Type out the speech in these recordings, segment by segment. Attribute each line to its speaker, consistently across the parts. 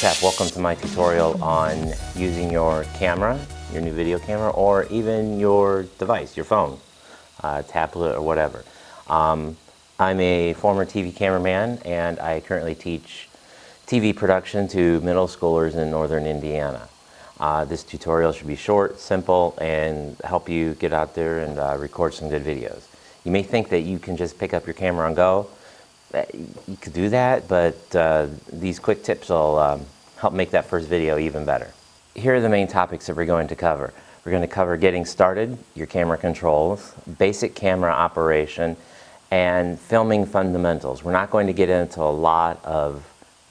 Speaker 1: Seth, welcome to my tutorial on using your camera, your new video camera, or even your device, your phone, tablet, or whatever. I'm a former TV cameraman and I currently teach TV production to middle schoolers in northern Indiana. This tutorial should be short, simple, and help you get out there and record some good videos. You may think that you can just pick up your camera and go. You could do that, but these quick tips will help make that first video even better. Here are the main topics that we're going to cover. We're going to cover getting started, your camera controls, basic camera operation, and filming fundamentals. We're not going to get into a lot of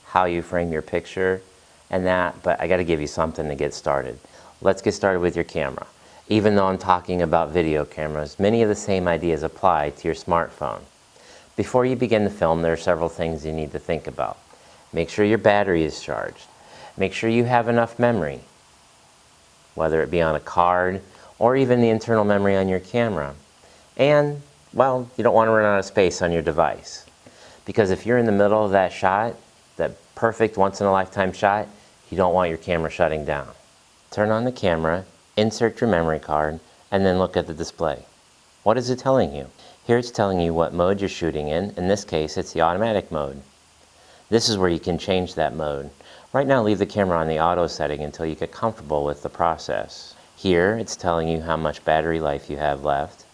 Speaker 1: how you frame your picture and that, but I got to give you something to get started. Let's get started with your camera. Even though I'm talking about video cameras, many of the same ideas apply to your smartphone. Before you begin to film, there are several things you need to think about. Make sure your battery is charged. Make sure you have enough memory, whether it be on a card or even the internal memory on your camera. And, well, you don't want to run out of space on your device. Because if you're in the middle of that shot, that perfect once-in-a-lifetime shot, you don't want your camera shutting down. Turn on the camera, insert your memory card, and then look at the display. What is it telling you? Here it's telling you what mode you're shooting in. In this case, it's the automatic mode. This is where you can change that mode. Right now, leave the camera on the auto setting until you get comfortable with the process. Here, it's telling you how much battery life you have left.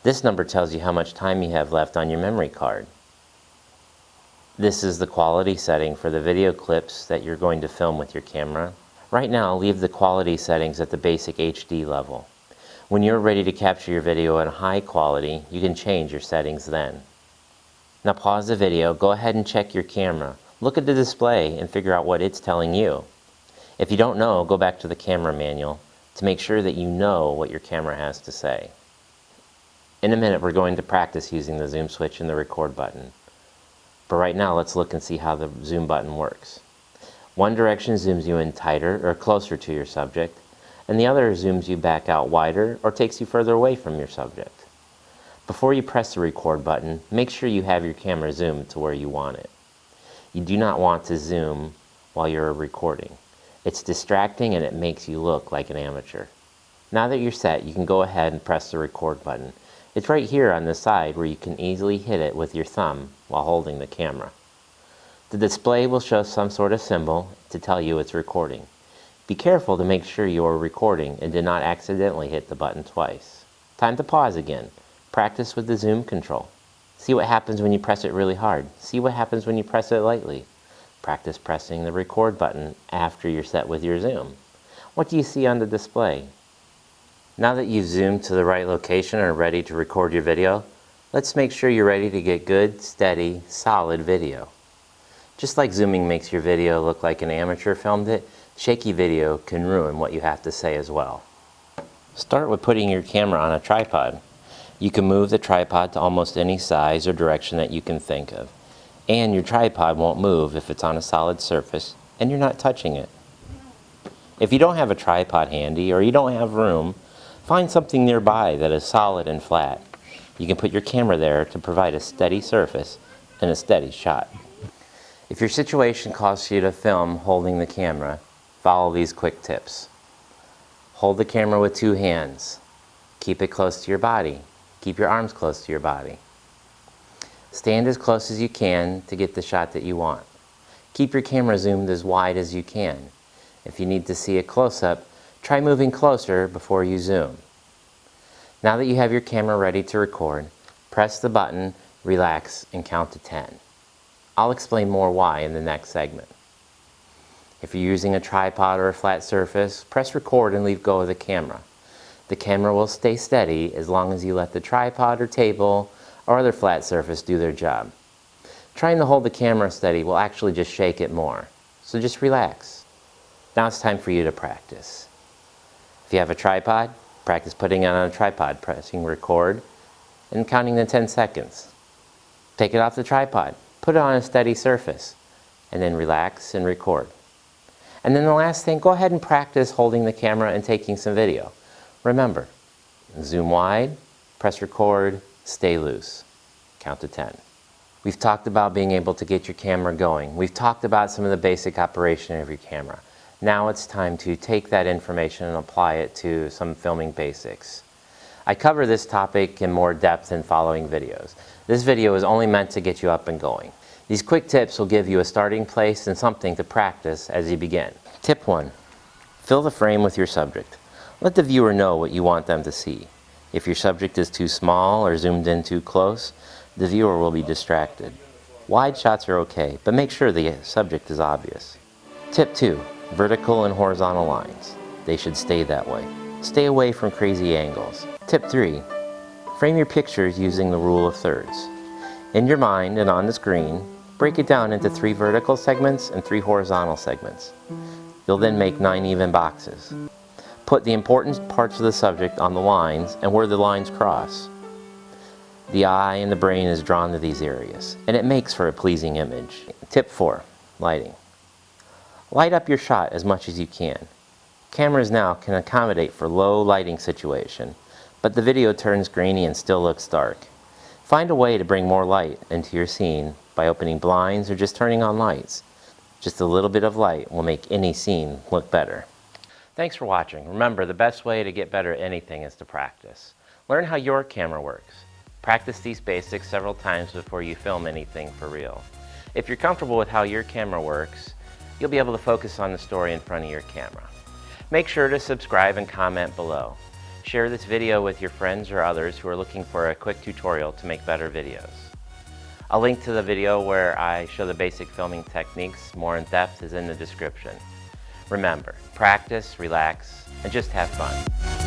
Speaker 1: This number tells you how much time you have left on your memory card. This is the quality setting for the video clips that you're going to film with your camera. Right now, leave the quality settings at the basic HD level. When you're ready to capture your video at high quality, you can change your settings then. Now pause the video, go ahead and check your camera. Look at the display and figure out what it's telling you. If you don't know, go back to the camera manual to make sure that you know what your camera has to say. In a minute, we're going to practice using the zoom switch and the record button. But right now, let's look and see how the zoom button works. One direction zooms you in tighter or closer to your subject, and the other zooms you back out wider or takes you further away from your subject. Before you press the record button, make sure you have your camera zoomed to where you want it. You do not want to zoom while you're recording. It's distracting and it makes you look like an amateur. Now that you're set, you can go ahead and press the record button. It's right here on the side where you can easily hit it with your thumb while holding the camera. The display will show some sort of symbol to tell you it's recording. Be careful to make sure you are recording and did not accidentally hit the button twice. Time to pause again. Practice with the zoom control. See what happens when you press it really hard. See what happens when you press it lightly. Practice pressing the record button after you're set with your zoom. What do you see on the display? Now that you've zoomed to the right location and are ready to record your video, let's make sure you're ready to get good, steady, solid video. Just like zooming makes your video look like an amateur filmed it, shaky video can ruin what you have to say as well. Start with putting your camera on a tripod. You can move the tripod to almost any size or direction that you can think of. And your tripod won't move if it's on a solid surface and you're not touching it. If you don't have a tripod handy or you don't have room, find something nearby that is solid and flat. You can put your camera there to provide a steady surface and a steady shot. If your situation calls for you to film holding the camera, follow these quick tips. Hold the camera with two hands. Keep it close to your body. Keep your arms close to your body. Stand as close as you can to get the shot that you want. Keep your camera zoomed as wide as you can. If you need to see a close-up, try moving closer before you zoom. Now that you have your camera ready to record, press the button, relax, and count to 10. I'll explain more why in the next segment. If you're using a tripod or a flat surface, press record and leave go of the camera. The camera will stay steady as long as you let the tripod or table or other flat surface do their job. Trying to hold the camera steady will actually just shake it more, so just relax. Now it's time for you to practice. If you have a tripod, practice putting it on a tripod, pressing record and counting to 10 seconds. Take it off the tripod, put it on a steady surface, and then relax and record. And then the last thing, go ahead and practice holding the camera and taking some video. Remember, zoom wide, press record, stay loose. Count to 10. We've talked about being able to get your camera going. We've talked about some of the basic operation of your camera. Now it's time to take that information and apply it to some filming basics. I cover this topic in more depth in following videos. This video is only meant to get you up and going. These quick tips will give you a starting place and something to practice as you begin. Tip 1. Fill the frame with your subject. Let the viewer know what you want them to see. If your subject is too small or zoomed in too close, the viewer will be distracted. Wide shots are okay, but make sure the subject is obvious. Tip 2. Vertical and horizontal lines. They should stay that way. Stay away from crazy angles. Tip 3. Frame your pictures using the rule of thirds. In your mind and on the screen, break it down into 3 vertical segments and 3 horizontal segments. You'll then make 9 even boxes. Put the important parts of the subject on the lines and where the lines cross. The eye and the brain is drawn to these areas, and it makes for a pleasing image. Tip 4. Lighting. Light up your shot as much as you can. Cameras now can accommodate for low lighting situation, but the video turns grainy and still looks dark. Find a way to bring more light into your scene by opening blinds or just turning on lights. Just a little bit of light will make any scene look better. Thanks for watching. Remember, the best way to get better at anything is to practice. Learn how your camera works. Practice these basics several times before you film anything for real. If you're comfortable with how your camera works, you'll be able to focus on the story in front of your camera. Make sure to subscribe and comment below. Share this video with your friends or others who are looking for a quick tutorial to make better videos. A link to the video where I show the basic filming techniques more in depth is in the description. Remember, practice, relax, and just have fun.